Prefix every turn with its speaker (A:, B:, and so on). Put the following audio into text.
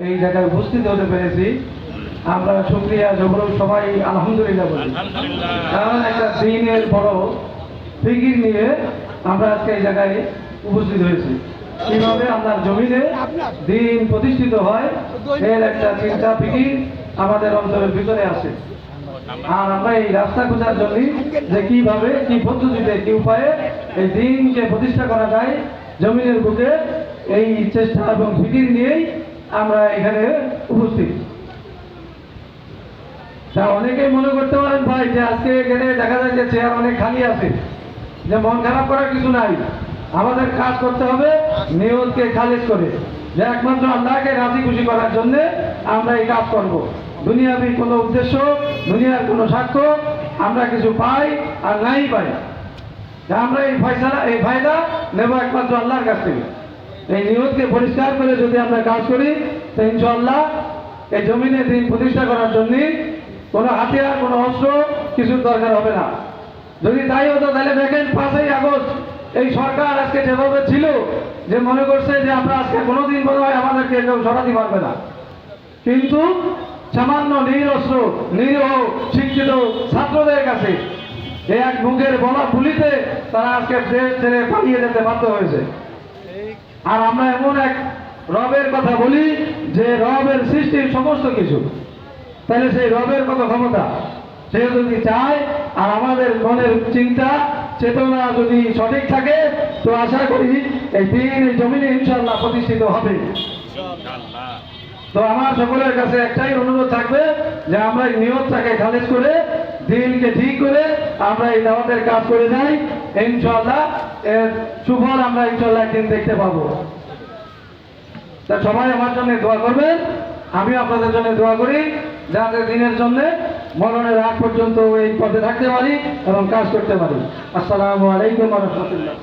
A: এই জায়গায় উপস্থিত হতে পেরেছি। আমরা শুকরিয়া জবরব সবাই আলহামদুলিল্লাহ বলি, কারণ একটা দিনের বড় ফিকির নিয়ে আমরা আজকে এই জায়গায় উপস্থিত হয়েছি। কিভাবে আপনার জমিনে দিন প্রতিষ্ঠিত হয় এর একটা চিন্তা ফিকির আমাদের অন্তরের ভিতরে আসে। আর আমরা এই রাস্তা খোঁজার জন্য যে কিভাবে কি পদ্ধতিতে কি উপায়ে এই দিনকে প্রতিষ্ঠা করা যায় জমিনের বুকে, এই চেষ্টা এবং ফিকির নিয়েই আমরা এখানে উপস্থিত। তা অনেকেই মনে করতে পারেন ভাই যে আজকে এখানে দেখা যায় যে চেয়ার অনেক খালি আছে, যে মন খারাপ করার কিছু নাই। আমাদের কাজ করতে হবে নিয়তকে খালিজ করে, যে একমাত্র আল্লাহকে রাজি খুশি করার জন্য আমরা এই কাজ করব। দুনিয়াবি কোনো উদ্দেশ্য, দুনিয়ার কোনো স্বার্থ আমরা কিছু পাই আর নাই পাই, আমরা এই ফয়সালা এই ফায়দা নেব একমাত্র আল্লাহর কাছ থেকে। এই নিয়তকে পরিষ্কার করে যদি আমরা কাজ করি তো ইনশাআল্লাহ এই জমিনে দিন প্রতিষ্ঠা করার জন্য কোনো হাতিয়ার কোনো অস্ত্র কিছুর দরকার হবে না। যদি তাই হতো তাহলে দেখেন 5ই আগস্ট এই সরকার আজকে যেভাবে ছিল, যে মনে করছে যে আমরা আজকে কোনোদিন বোধ হয় আমাদেরকে কেউ সরাতে পারবে না, কিন্তু সামান্য নিরস্ত্র নিরীহ শিক্ষিত ছাত্রদের কাছে এই এক মুখের বলা ভুলিতে তারা আজকে দেশ ছেড়ে পালিয়ে যেতে বাধ্য হয়েছে। আর আমরা এমন এক রবের কথা বলি যে রবের সৃষ্টির সমস্ত কিছু, তাহলে সেই রবের কত ক্ষমতা, সে যদি চায় আর আমাদের মনের চিন্তা চেতনা যদি সঠিক থাকে তো আশা করি এই দিন এই জমিনে ইনশাআল্লাহ প্রতিষ্ঠিত হবে। তো আমার সকলের কাছে একটাই অনুরোধ থাকবে যে আমরা এই নিয়তটাকে খালেজ করে দিনকে ঠিক করে আমরা এই দাওয়াতের কাজ করে যাই, ইনশাআল্লাহ এর সুফল আমরা ইনশাআল্লাহ একদিন দেখতে পাবো। তা সবাই আমার জন্য দোয়া করবেন, আমিও আপনাদের জন্য দোয়া করি যাতে দিনের জন্য মরণের আগ পর্যন্ত এই পথে থাকতে পারি এবং কাজ করতে পারি। আসসালামু আলাইকুম ওয়া রাহমাতুল্লাহ।